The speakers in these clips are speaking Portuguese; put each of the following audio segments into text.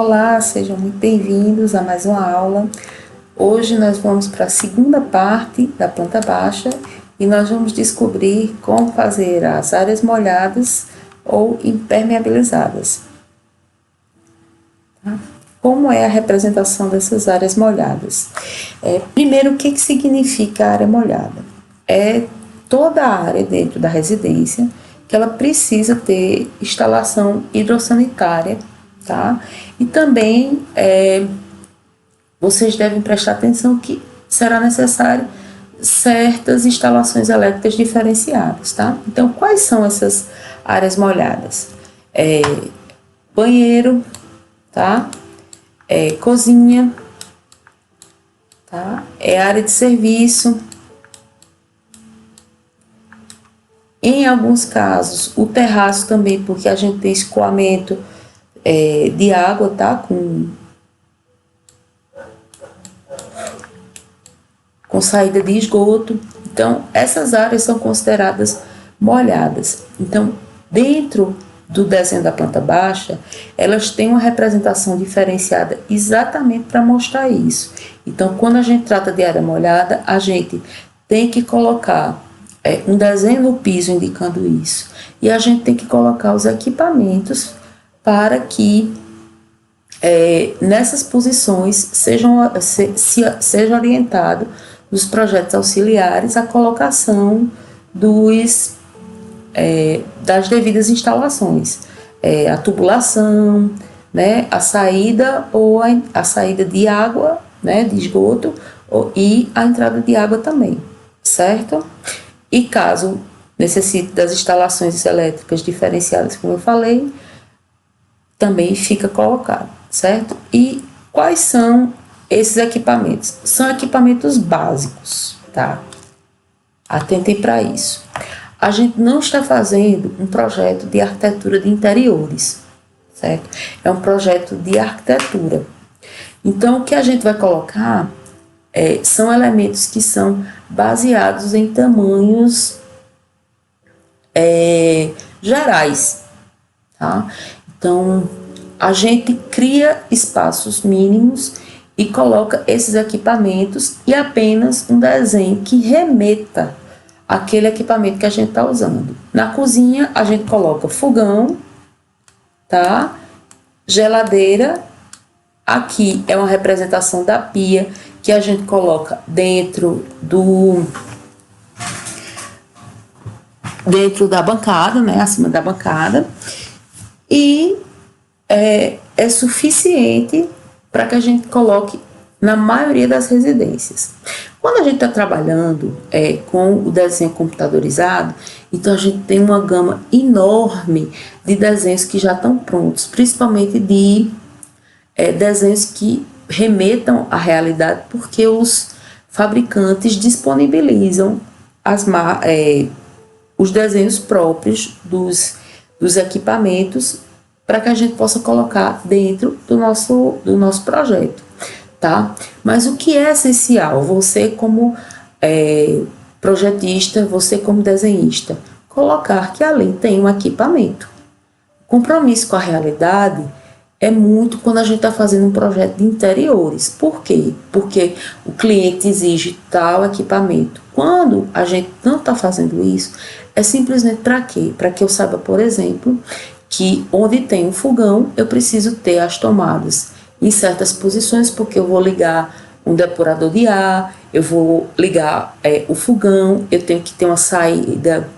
Olá, sejam muito bem-vindos a mais uma aula. Hoje nós vamos para a segunda parte da planta baixa e nós vamos descobrir como fazer as áreas molhadas ou impermeabilizadas. Tá? Como é a representação dessas áreas molhadas? Primeiro, o que significa área molhada? É toda a área dentro da residência que ela precisa ter instalação hidrossanitária, tá? E também vocês devem prestar atenção que será necessário certas instalações elétricas diferenciadas, tá? Então, quais são essas áreas molhadas? Banheiro, tá? Cozinha, tá? Área de serviço. Em alguns casos, o terraço também, porque a gente tem escoamento de água, tá? Com saída de esgoto. Então, essas áreas são consideradas molhadas. Então, dentro do desenho da planta baixa, elas têm uma representação diferenciada exatamente para mostrar isso. Então, quando a gente trata de área molhada, a gente tem que colocar um desenho no piso indicando isso. E a gente tem que colocar os equipamentos para que nessas posições seja orientado nos projetos auxiliares a colocação das devidas instalações, a tubulação, né, a saída ou a saída de água, né, de esgoto, e a entrada de água também, certo? E caso necessite das instalações elétricas diferenciadas, como eu falei, também fica colocado, certo? E quais são esses equipamentos? São equipamentos básicos, tá? Atentem para isso. A gente não está fazendo um projeto de arquitetura de interiores, certo? É um projeto de arquitetura. Então, o que a gente vai colocar são elementos que são baseados em tamanhos gerais, tá? Então, a gente cria espaços mínimos e coloca esses equipamentos e apenas um desenho que remeta àquele equipamento que a gente está usando. Na cozinha, a gente coloca fogão, tá? Geladeira. Aqui é uma representação da pia que a gente coloca dentro da bancada, né? Acima da bancada. E é suficiente para que a gente coloque na maioria das residências. Quando a gente está trabalhando com o desenho computadorizado, então a gente tem uma gama enorme de desenhos que já estão prontos, principalmente de desenhos que remetam à realidade, porque os fabricantes disponibilizam os desenhos próprios dos equipamentos para que a gente possa colocar dentro do nosso projeto, tá? Mas o que é essencial, você como projetista, você como desenhista, colocar que ali tem um equipamento. Compromisso com a realidade é muito quando a gente está fazendo um projeto de interiores. Por quê? Porque o cliente exige tal equipamento. Quando a gente não está fazendo isso, é simplesmente para quê? Para que eu saiba, por exemplo, que onde tem um fogão, eu preciso ter as tomadas em certas posições, porque eu vou ligar um depurador de ar, eu vou ligar o fogão, eu tenho que ter uma saída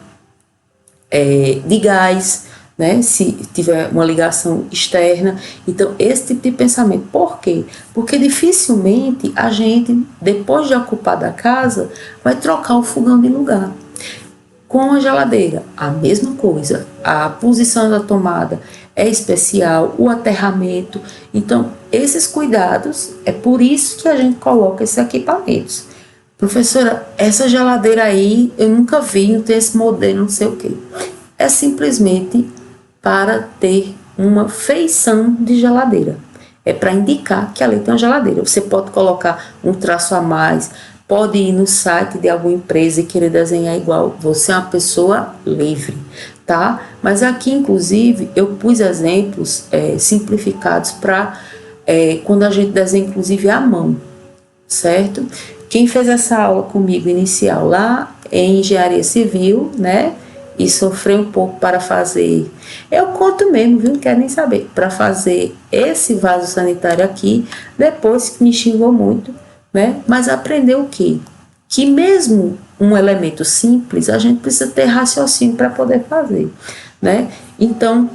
de gás, né, se tiver uma ligação externa. Então, esse tipo de pensamento. Por quê? Porque dificilmente a gente, depois de ocupar da casa, vai trocar o fogão de lugar. Com a geladeira, a mesma coisa. A posição da tomada é especial, o aterramento. Então, esses cuidados, é por isso que a gente coloca esses equipamentos. Professora, essa geladeira aí, eu nunca vi, não tem esse modelo, não sei o quê. É simplesmente para ter uma feição de geladeira. É para indicar que ali tem uma geladeira. Você pode colocar um traço a mais, pode ir no site de alguma empresa e querer desenhar igual. Você é uma pessoa livre, tá? Mas aqui, inclusive, eu pus exemplos simplificados para quando a gente desenha, inclusive, à mão, certo? Quem fez essa aula comigo inicial lá em engenharia civil, né? E sofreu um pouco para fazer, eu conto mesmo, viu? Não quero nem saber, para fazer esse vaso sanitário aqui, depois que me xingou muito, né? Mas aprendeu o quê? Que mesmo um elemento simples, a gente precisa ter raciocínio para poder fazer, né? Então,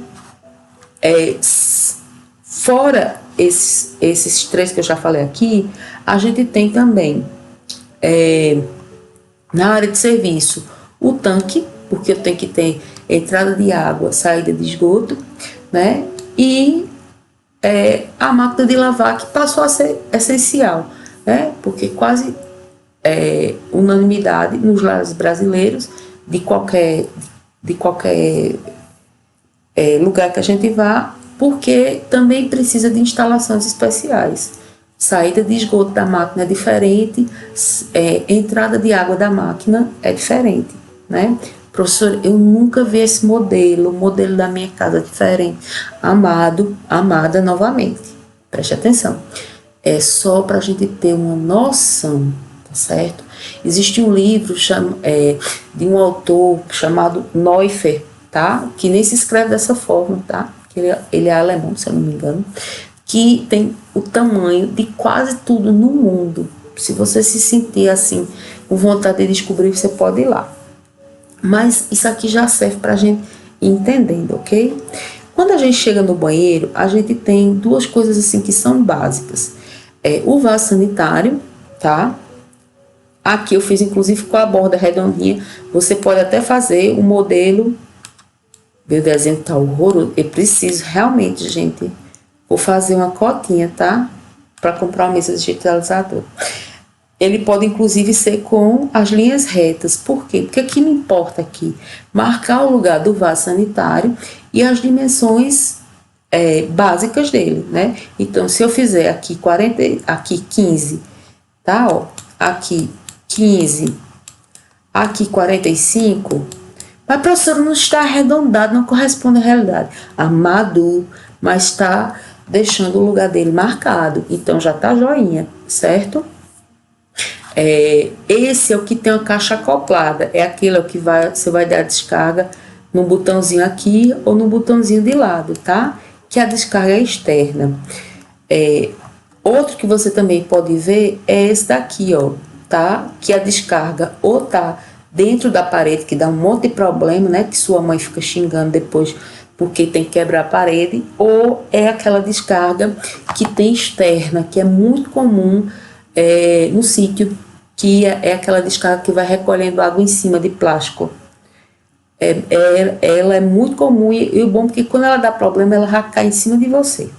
fora esses três que eu já falei aqui, a gente tem também, na área de serviço, o tanque, porque eu tenho que ter entrada de água, saída de esgoto, né? E a máquina de lavar, que passou a ser essencial, né? Porque quase unanimidade nos lares brasileiros, de qualquer lugar que a gente vá, porque também precisa de instalações especiais. Saída de esgoto da máquina é diferente, entrada de água da máquina é diferente, né? Professor, eu nunca vi esse modelo, o modelo da minha casa é diferente. Amado, amada, novamente, preste atenção. É só para a gente ter uma noção, tá certo? Existe um livro de um autor chamado Neuffer, tá? Que nem se escreve dessa forma, tá? Ele é alemão, se eu não me engano, que tem o tamanho de quase tudo no mundo. Se você se sentir assim, com vontade de descobrir, você pode ir lá. Mas isso aqui já serve para a gente ir entendendo, ok? Quando a gente chega no banheiro, a gente tem duas coisas assim que são básicas. O vaso sanitário, tá? Aqui eu fiz inclusive com a borda redondinha. Você pode até fazer o modelo. Meu desenho tá horroroso. Eu preciso realmente, gente, vou fazer uma cotinha, tá? Para comprar uma mesa digitalizadora. Ele pode inclusive ser com as linhas retas. Por quê? Porque o que me importa aqui? Marcar o lugar do vaso sanitário e as dimensões básicas dele, né? Então, se eu fizer aqui 15, tá? Ó, aqui 15, aqui 45, mas, professor, não está arredondado, não corresponde à realidade. Amado, mas está deixando o lugar dele marcado. Então, já tá joinha, certo? Esse é o que tem uma caixa acoplada. É aquele que você vai dar descarga no botãozinho aqui ou no botãozinho de lado, tá? Que a descarga é externa. Outro que você também pode ver é esse daqui, ó, tá? Que a descarga ou tá dentro da parede, que dá um monte de problema, né? Que sua mãe fica xingando depois porque tem que quebrar a parede, ou é aquela descarga que tem externa, que é muito comum no sítio, que é aquela descarga que vai recolhendo água em cima de plástico. Ela é muito comum e o bom é que quando ela dá problema, ela já cai em cima de você,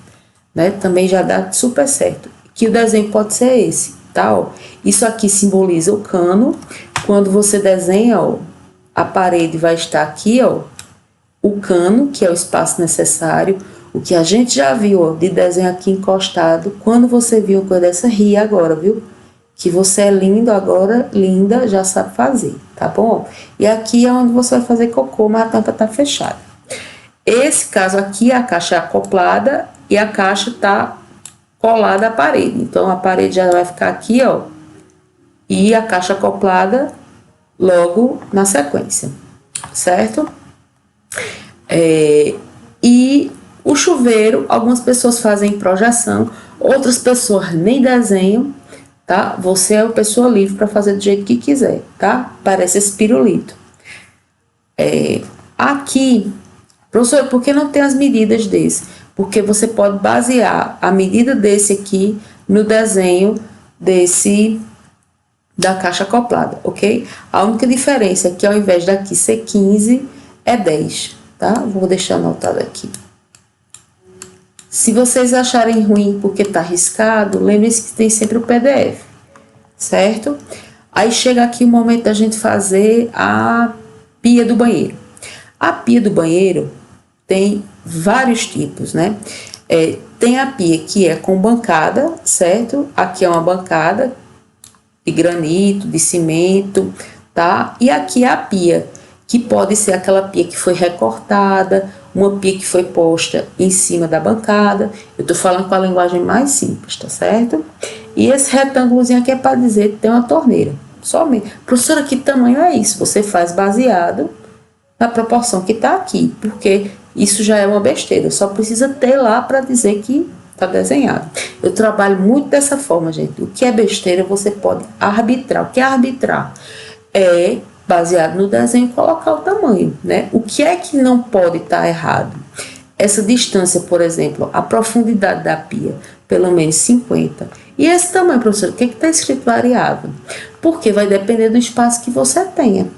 né? Também já dá super certo. Que o desenho pode ser esse, tá? Ó, isso aqui simboliza o cano. Quando você desenha, ó, a parede vai estar aqui, ó, o cano, que é o espaço necessário. O que a gente já viu, ó, de desenho aqui encostado. Quando você viu uma coisa dessa, ri agora, viu? Que você é lindo agora, linda, já sabe fazer, tá bom? E aqui é onde você vai fazer cocô, mas a tampa tá fechada. Esse caso aqui, a caixa é acoplada e a caixa tá colada à parede. Então, a parede já vai ficar aqui, ó, e a caixa acoplada logo na sequência, certo? E o chuveiro, algumas pessoas fazem projeção, outras pessoas nem desenham, tá? Você é uma pessoa livre para fazer do jeito que quiser, tá? Parece esse pirulito. Aqui, professor, por que não tem as medidas desse? Porque você pode basear a medida desse aqui no desenho da caixa acoplada, ok? A única diferença é que ao invés daqui ser 15, é 10, tá? Vou deixar anotado aqui. Se vocês acharem ruim porque tá riscado, lembre-se que tem sempre o PDF, certo? Aí chega aqui o momento da gente fazer a pia do banheiro. A pia do banheiro tem vários tipos, né? Tem a pia que é com bancada, certo? Aqui é uma bancada de granito, de cimento, tá? E aqui é a pia, que pode ser aquela pia que foi recortada, uma pia que foi posta em cima da bancada. Eu estou falando com a linguagem mais simples, tá certo? E esse retângulozinho aqui é para dizer que tem uma torneira. Somente. Professora, que tamanho é isso? Você faz baseado na proporção que está aqui, porque isso já é uma besteira. Só precisa ter lá para dizer que está desenhado. Eu trabalho muito dessa forma, gente. O que é besteira você pode arbitrar. O que é arbitrar? É baseado no desenho colocar o tamanho, né? O que é que não pode estar errado? Essa distância, por exemplo, a profundidade da pia, pelo menos 50. E esse tamanho, professor, o que está escrito variável? Porque vai depender do espaço que você tenha,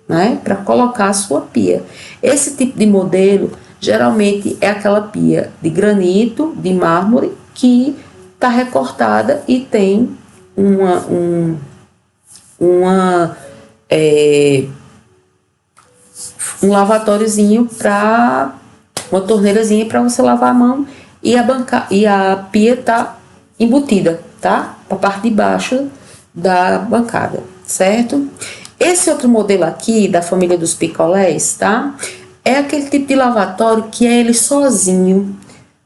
né? Para colocar a sua pia. Esse tipo de modelo, geralmente, é aquela pia de granito, de mármore, que está recortada e tem um lavatóriozinho para uma torneirazinha para você lavar a mão e a pia tá embutida, tá? Para a parte de baixo da bancada, certo? Esse outro modelo aqui da família dos picolés, tá? É aquele tipo de lavatório que é ele sozinho,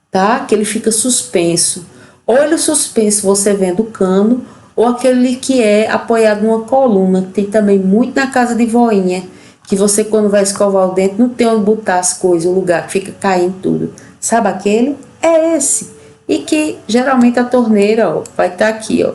tá? Que ele fica suspenso. Ou ele suspenso você vendo o cano, ou aquele que é apoiado numa coluna, que tem também muito na casa de voinha, que você quando vai escovar o dente não tem onde botar as coisas, o lugar que fica caindo tudo. Sabe aquele? É esse. E que geralmente a torneira, ó, vai estar aqui, ó.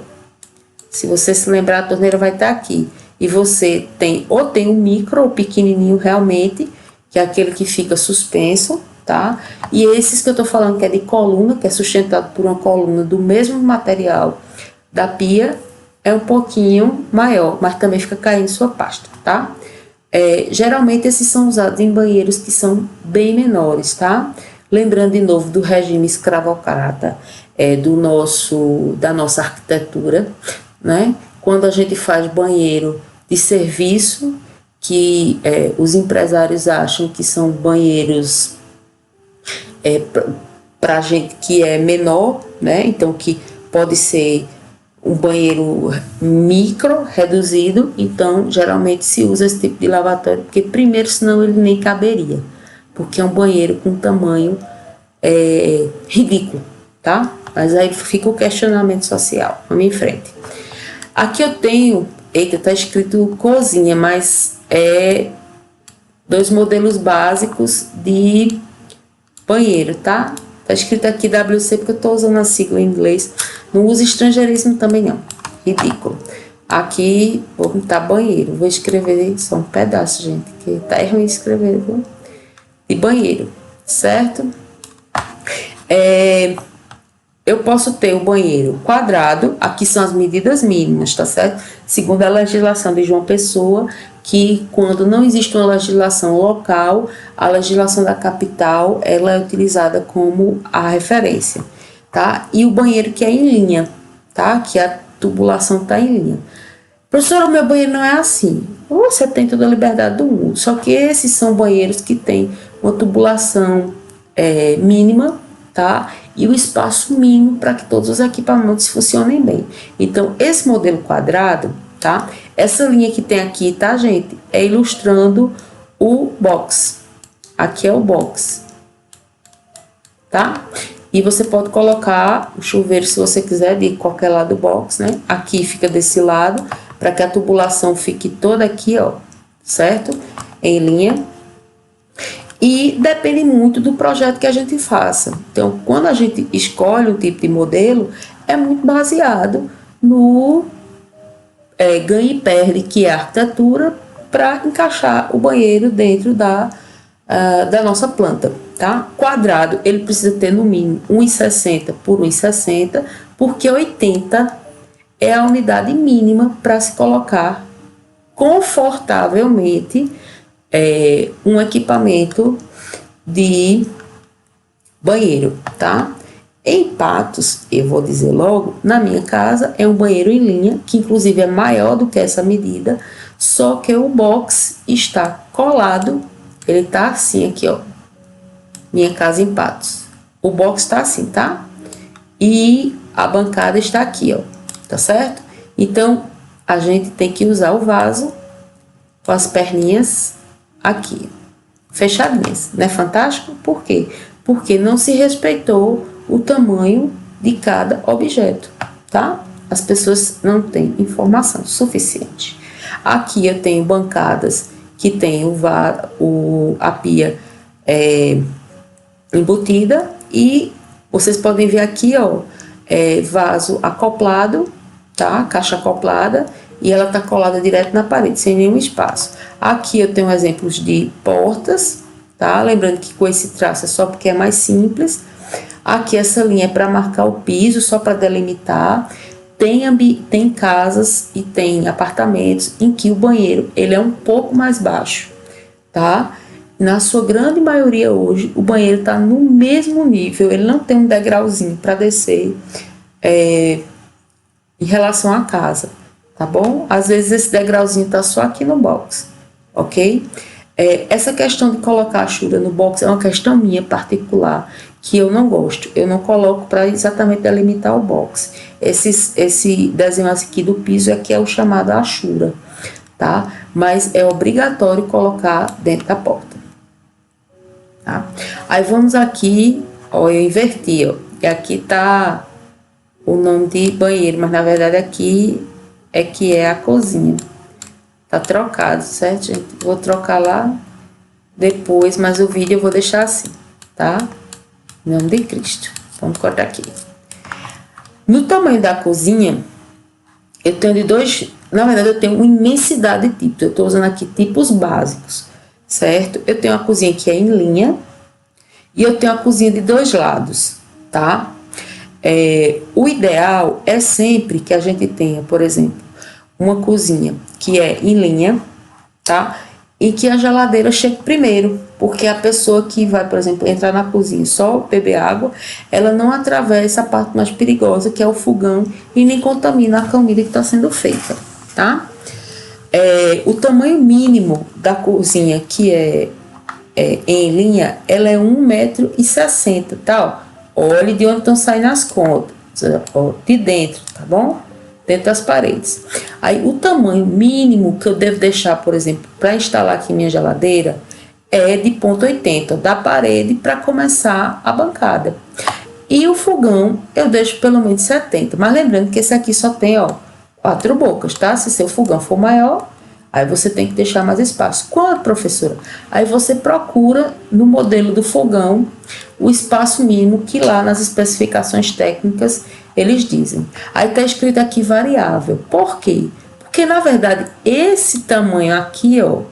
Se você se lembrar, a torneira vai estar aqui. E você tem, ou tem um micro, ou pequenininho realmente, que é aquele que fica suspenso, tá? E esses que eu tô falando que é de coluna, que é sustentado por uma coluna do mesmo material da pia, é um pouquinho maior, mas também fica caindo sua pasta, tá? Geralmente esses são usados em banheiros que são bem menores, tá? Lembrando de novo do regime escravocrata, da nossa arquitetura, né? Quando a gente faz banheiro de serviço, que os empresários acham que são banheiros para gente que é menor, né? Então que pode ser um banheiro micro, reduzido, então geralmente se usa esse tipo de lavatório, porque primeiro senão ele nem caberia, porque é um banheiro com tamanho ridículo, tá? Mas aí fica o questionamento social. Vamos em frente. Aqui eu tenho, eita, tá escrito cozinha, mas é 2 modelos básicos de banheiro, tá? Tá escrito aqui WC porque eu tô usando a sigla em inglês. Não usa estrangeirismo também não. Ridículo. Aqui vou botar banheiro. Vou escrever só um pedaço, gente, que tá ruim escrever, viu? De banheiro, certo? Eu posso ter o banheiro quadrado, aqui são as medidas mínimas, tá certo? Segundo a legislação de João Pessoa, que quando não existe uma legislação local, a legislação da capital, ela é utilizada como a referência, tá? E o banheiro que é em linha, tá? Que a tubulação tá em linha. Professora, o meu banheiro não é assim. Você tem toda a liberdade do mundo, só que esses são banheiros que têm uma tubulação mínima, tá? E o espaço mínimo para que todos os equipamentos funcionem bem. Então, esse modelo quadrado, tá? Essa linha que tem aqui, tá, gente? É ilustrando o box. Aqui é o box, tá? E você pode colocar o chuveiro, se você quiser, de qualquer lado do box, né? Aqui fica desse lado, para que a tubulação fique toda aqui, ó, certo? Em linha. E depende muito do projeto que a gente faça. Então, quando a gente escolhe um tipo de modelo, é muito baseado no ganha e perde, que é a arquitetura, para encaixar o banheiro dentro da nossa planta, tá? Quadrado, ele precisa ter no mínimo 1,60 por 1,60, porque 80 é a unidade mínima para se colocar confortavelmente um equipamento de banheiro, tá? Em Patos, eu vou dizer logo, na minha casa é um banheiro em linha, que inclusive é maior do que essa medida, só que o box está colado, ele tá assim aqui, ó, minha casa em Patos. O box tá assim, tá? E a bancada está aqui, ó, tá certo? Então, a gente tem que usar o vaso com as perninhas aqui, fechadinhas. Não é fantástico? Por quê? Porque não se respeitou o tamanho de cada objeto, tá? As pessoas não têm informação suficiente. Aqui eu tenho bancadas que tem a pia embutida e vocês podem ver aqui, ó, vaso acoplado, tá? Caixa acoplada e ela tá colada direto na parede, sem nenhum espaço. Aqui eu tenho exemplos de portas, tá? Lembrando que com esse traço é só porque é mais simples. Aqui essa linha é para marcar o piso, só para delimitar. Tem casas e tem apartamentos em que o banheiro ele é um pouco mais baixo, tá? Na sua grande maioria hoje, o banheiro está no mesmo nível, ele não tem um degrauzinho para descer em relação à casa, tá bom? Às vezes esse degrauzinho está só aqui no box, ok? Essa questão de colocar a chura no box é uma questão minha particular, que eu não gosto. Eu não coloco para exatamente delimitar o box. Esse desenho aqui do piso é que é o chamado achura, tá? Mas é obrigatório colocar dentro da porta, tá? Aí vamos aqui, ó, eu inverti, ó, e aqui tá o nome de banheiro, mas na verdade aqui é que é a cozinha. Tá trocado, certo, gente? Vou trocar lá depois, mas o vídeo eu vou deixar assim, tá? Em nome de Cristo. Vamos cortar aqui. No tamanho da cozinha, eu tenho de dois... Na verdade, eu tenho uma imensidade de tipos. Eu estou usando aqui tipos básicos, certo? Eu tenho a cozinha que é em linha e eu tenho a cozinha de dois lados, tá? O ideal é sempre que a gente tenha, por exemplo, uma cozinha que é em linha, tá? E que a geladeira chegue primeiro, porque a pessoa que vai, por exemplo, entrar na cozinha só beber água, ela não atravessa a parte mais perigosa, que é o fogão, e nem contamina a comida que está sendo feita, tá? O tamanho mínimo da cozinha, que é em linha, ela é 1,60 m, tá? Olhe de onde estão saindo as contas, ó, de dentro, tá bom? Dentro das paredes. Aí o tamanho mínimo que eu devo deixar, por exemplo, para instalar aqui minha geladeira é de 0,80 m da parede para começar a bancada. E o fogão eu deixo pelo menos 70, mas lembrando que esse aqui só tem, ó, 4 bocas, tá? Se seu fogão for maior, aí você tem que deixar mais espaço. Quanto, professora? Aí você procura no modelo do fogão o espaço mínimo que lá nas especificações técnicas eles dizem. Aí tá escrito aqui variável. Por quê? Porque na verdade esse tamanho aqui, ó,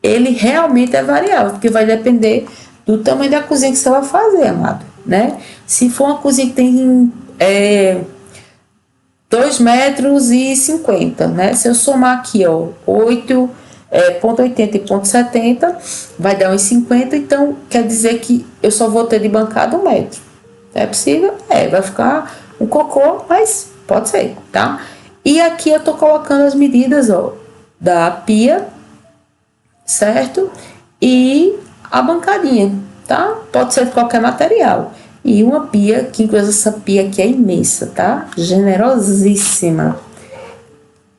ele realmente é variável, porque vai depender do tamanho da cozinha que você vai fazer, amado, né? Se for uma cozinha que tem 2,50 m, né? Se eu somar aqui, ó, 0,80 e 0,70, vai dar uns 50, então quer dizer que eu só vou ter de bancada 1 metro. É possível? Vai ficar um cocô, mas pode ser, tá? E aqui eu tô colocando as medidas, ó, da pia, certo? E a bancadinha, tá? Pode ser de qualquer material. E uma pia, que inclusive essa pia aqui é imensa, tá? Generosíssima.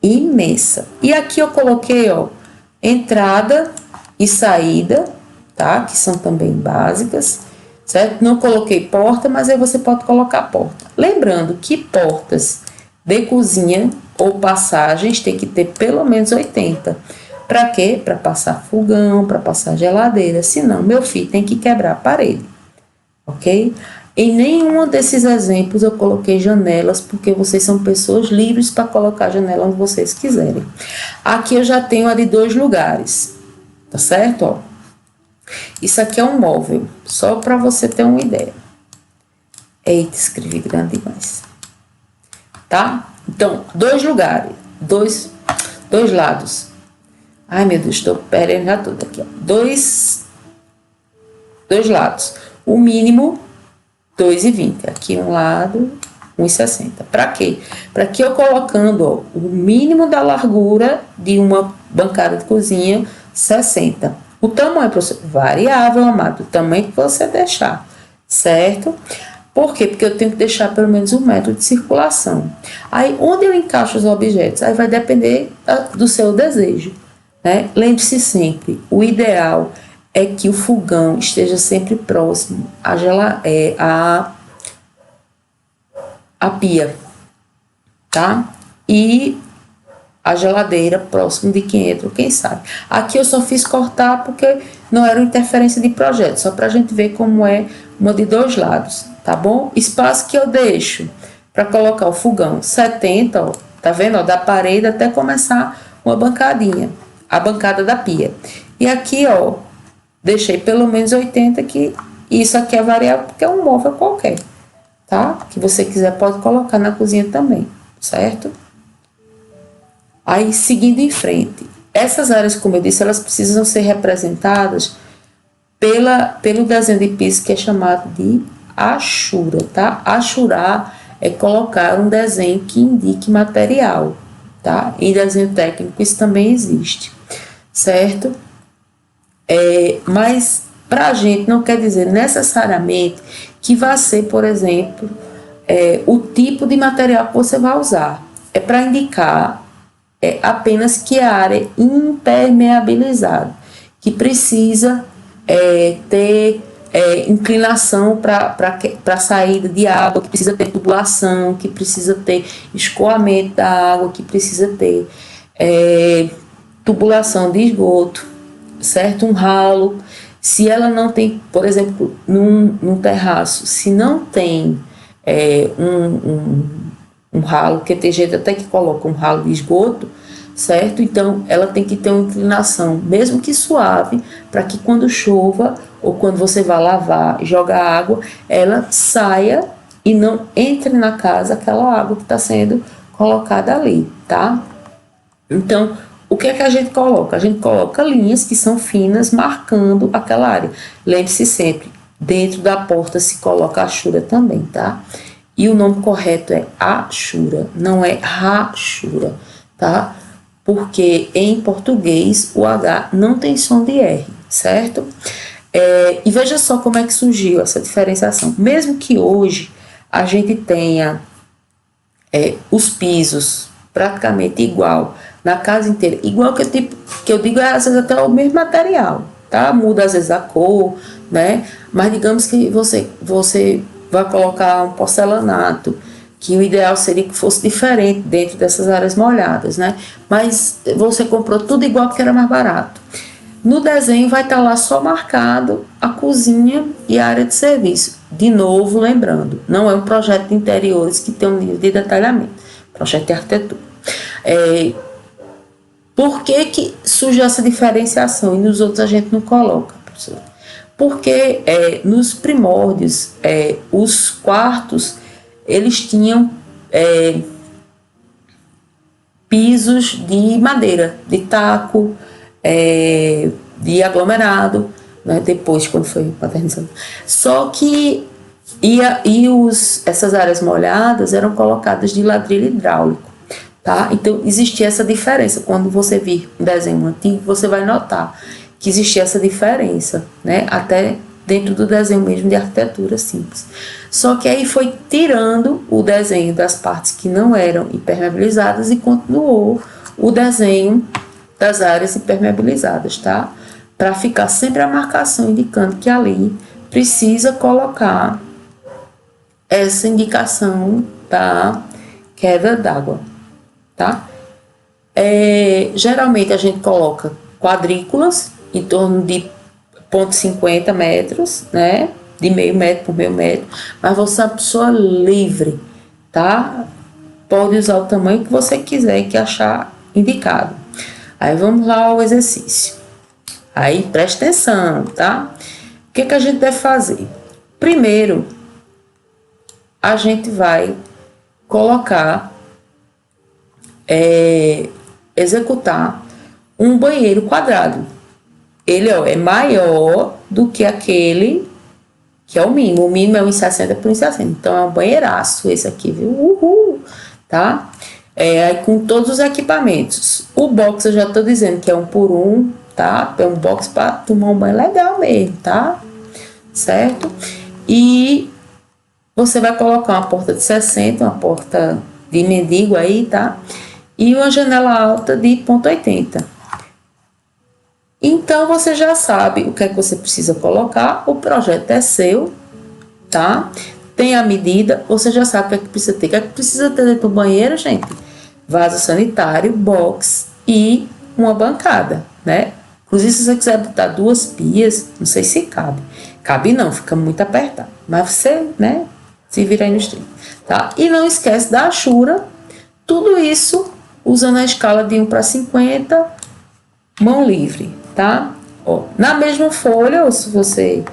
Imensa. E aqui eu coloquei, ó, entrada e saída, tá? Que são também básicas, certo? Não coloquei porta, mas aí você pode colocar porta. Lembrando que portas de cozinha ou passagens tem que ter pelo menos 80. Para quê? Para passar fogão, para passar geladeira. Senão, meu filho tem que quebrar a parede, ok? Em nenhum desses exemplos eu coloquei janelas, porque vocês são pessoas livres para colocar janela onde vocês quiserem. Aqui eu já tenho a de 2 lugares, tá certo? Ó. Isso aqui é um móvel, só para você ter uma ideia. Eita, escrevi grande demais. Tá? Então, 2 lugares, dois lados. Ai, meu Deus, estou perdendo já tudo aqui, ó. Dois lados. O mínimo, 2,20. Aqui um lado, 1,60. Para quê? Para que eu colocando, ó, o mínimo da largura de uma bancada de cozinha, 60. O tamanho, professor, variável, amado, o tamanho que você deixar, certo? Por quê? Porque eu tenho que deixar pelo menos 1 metro de circulação. Aí, onde eu encaixo os objetos? Aí vai depender do seu desejo, né? Lembre-se sempre, o ideal é que o fogão esteja sempre próximo à pia, tá? E a geladeira próximo de quem entra ou quem sai. Aqui eu só fiz cortar porque não era uma interferência de projeto, só para a gente ver como é uma de dois lados, tá bom? Espaço que eu deixo para colocar o fogão, 70, ó, tá vendo? Ó, da parede até começar uma bancadinha, a bancada da pia. E aqui, ó, deixei pelo menos 80, que isso aqui é variável porque é um móvel qualquer, tá? Que você quiser pode colocar na cozinha também, certo? Aí, seguindo em frente, essas áreas, como eu disse, elas precisam ser representadas pelo desenho de piso que é chamado de achura, tá? Achurar é colocar um desenho que indique material, tá? Em desenho técnico isso também existe, certo? Mas para a gente não quer dizer necessariamente que vai ser, por exemplo, o tipo de material que você vai usar. É para indicar apenas que a área é impermeabilizada, que precisa ter inclinação para saída de água, que precisa ter tubulação, que precisa ter escoamento da água, que precisa ter tubulação de esgoto, certo? Um ralo. Se ela não tem, por exemplo, num terraço, se não tem um ralo, que tem gente até que coloca um ralo de esgoto, certo? Então, ela tem que ter uma inclinação, mesmo que suave, para que quando chova ou quando você vai lavar, joga água, ela saia e não entre na casa aquela água que está sendo colocada ali, tá? Então, o que é que a gente coloca? A gente coloca linhas que são finas, marcando aquela área. Lembre-se sempre, dentro da porta se coloca achura também, tá? E o nome correto é achura, não é rachura, tá? Porque em português o H não tem som de R, certo? E veja só como é que surgiu essa diferenciação. Mesmo que hoje a gente tenha os pisos praticamente igual na casa inteira, igual que eu digo, às vezes até o mesmo material, tá? Muda às vezes a cor, né? Mas digamos que você vai colocar um porcelanato, que o ideal seria que fosse diferente dentro dessas áreas molhadas, né? Mas você comprou tudo igual porque era mais barato. No desenho vai estar lá só marcado a cozinha e a área de serviço. De novo, lembrando, não é um projeto de interiores que tem um nível de detalhamento, projeto de arquitetura. Por que surge essa diferenciação e nos outros a gente não coloca, professor? Porque nos primórdios, os quartos, eles tinham pisos de madeira, de taco, de aglomerado, né? Depois, quando foi modernizando. Só que essas áreas molhadas eram colocadas de ladrilho hidráulico, tá? Então, existia essa diferença. Quando você vir um desenho antigo, você vai notar que existia essa diferença, né? Até dentro do desenho mesmo de arquitetura simples. Só que aí foi tirando o desenho das partes que não eram impermeabilizadas e continuou o desenho das áreas impermeabilizadas, tá? Para ficar sempre a marcação indicando que ali precisa colocar essa indicação da queda d'água, tá? Geralmente a gente coloca quadrículas em torno de 0,50 metros, né? De meio metro por meio metro, mas você é uma pessoa livre, tá? Pode usar o tamanho que você quiser, que achar indicado. Aí vamos lá ao exercício. Aí presta atenção, tá? O que a gente deve fazer? Primeiro, a gente vai colocar, executar um banheiro quadrado. Ele é maior do que aquele que é o mínimo. O mínimo é 1,60 por 1,60. Então é um banheiraço esse aqui, viu? Uhul! Tá? Aí com todos os equipamentos. O box eu já tô dizendo que é 1 por 1, tá? É um box para tomar um banho legal mesmo, tá? Certo? E você vai colocar uma porta de 60, uma porta de mendigo aí, tá? E uma janela alta de 0,80. Então você já sabe o que é que você precisa colocar, o projeto é seu, tá? Tem a medida, você já sabe o que é que precisa ter. O que é que precisa ter dentro do banheiro, gente? Vaso sanitário, box e uma bancada, né? Inclusive, se você quiser botar 2 pias, não sei se cabe. Cabe não, fica muito apertado. Mas você, né, se vira aí nos 30, tá? E não esquece da achura. Tudo isso usando a escala de 1:50, mão livre, tá? Ó, na mesma folha, ou se você...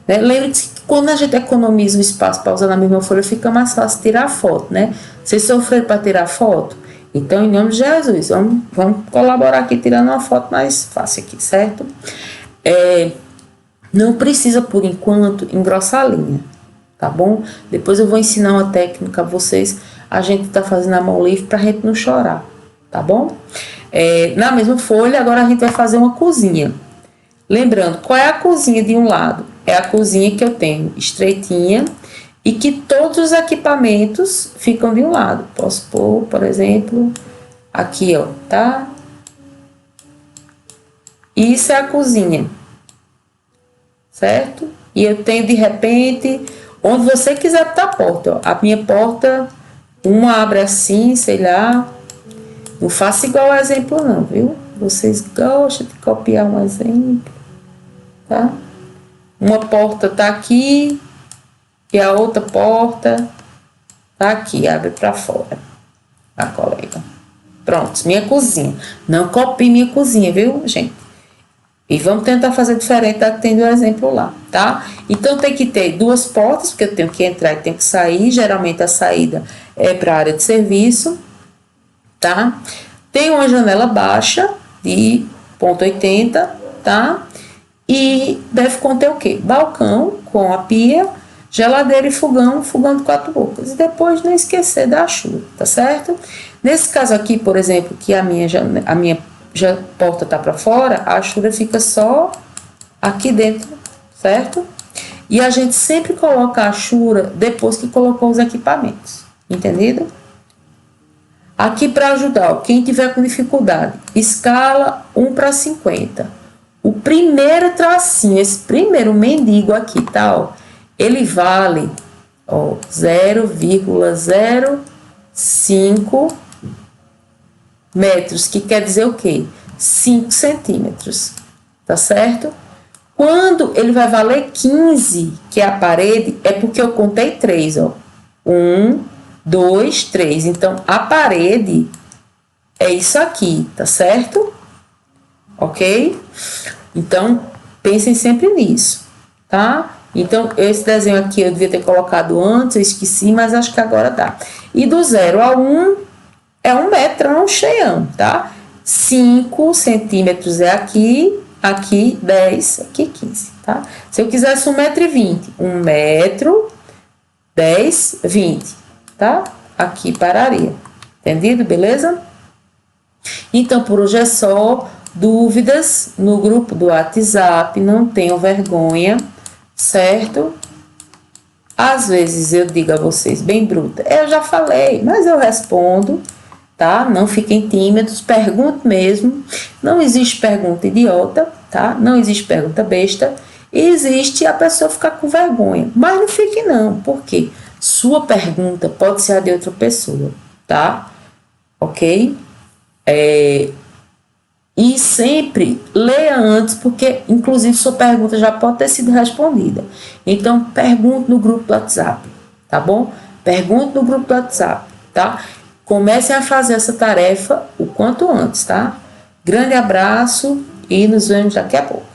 Né, lembre-se que quando a gente economiza o espaço para usar na mesma folha, fica mais fácil tirar foto, né? Vocês sofreram para tirar foto? Então, em nome de Jesus, vamos colaborar aqui tirando uma foto mais fácil aqui, certo? Não precisa, por enquanto, engrossar a linha, tá bom? Depois eu vou ensinar uma técnica a vocês. A gente tá fazendo a mão livre pra gente não chorar, tá bom? Na mesma folha, agora a gente vai fazer uma cozinha. Lembrando, qual é a cozinha de um lado? É a cozinha que eu tenho estreitinha e que todos os equipamentos ficam de um lado. Posso pôr, por exemplo, aqui, ó, tá? Isso é a cozinha, certo? E eu tenho, de repente, onde você quiser botar a porta, ó. A minha porta, uma abre assim, sei lá. Não faça igual ao exemplo não, viu? Vocês gostam de copiar um exemplo, tá? Uma porta tá aqui e a outra porta tá aqui, abre para fora, tá, colega? Pronto, minha cozinha. Não copie minha cozinha, viu, gente? E vamos tentar fazer diferente da que tem do exemplo lá, tá? Então tem que ter 2 portas, porque eu tenho que entrar e tenho que sair. Geralmente a saída é para a área de serviço, tá? Tem uma janela baixa de 0,80, tá? E deve conter o quê? Balcão com a pia, geladeira e fogão de 4 bocas. E depois não esquecer da achura, tá certo? Nesse caso aqui, por exemplo, que a minha porta tá para fora, a achura fica só aqui dentro, certo? E a gente sempre coloca a achura depois que colocou os equipamentos, entendido? Aqui para ajudar, ó, quem tiver com dificuldade, escala 1:50. O primeiro tracinho, esse primeiro mendigo aqui, tá, ó, ele vale, ó, 0,05 metros, que quer dizer o quê? 5 centímetros, tá certo? Quando ele vai valer 15, que é a parede, é porque eu contei 3, ó. 1, 2, 3. Então, a parede é isso aqui, tá certo? Ok? Então, pensem sempre nisso, tá? Então, esse desenho aqui eu devia ter colocado antes, eu esqueci, mas acho que agora dá. E do 0 a 1 é 1 metrão cheião, tá? 5 centímetros é aqui, aqui 10, aqui 15, tá? Se eu quisesse 1,20 m, 1 metro, 10, 20, tá? Aqui pararia, entendido? Beleza? Então, por hoje é só. Dúvidas no grupo do WhatsApp, não tenham vergonha, certo? Às vezes eu digo a vocês, bem bruta, eu já falei, mas eu respondo, tá? Não fiquem tímidos, pergunte mesmo. Não existe pergunta idiota, tá? Não existe pergunta besta. Existe a pessoa ficar com vergonha, mas não fique não, porque sua pergunta pode ser a de outra pessoa, tá? Ok? E sempre leia antes, porque inclusive sua pergunta já pode ter sido respondida. Então, pergunte no grupo do WhatsApp, tá bom? Pergunte no grupo do WhatsApp, tá? Comecem a fazer essa tarefa o quanto antes, tá? Grande abraço e nos vemos daqui a pouco.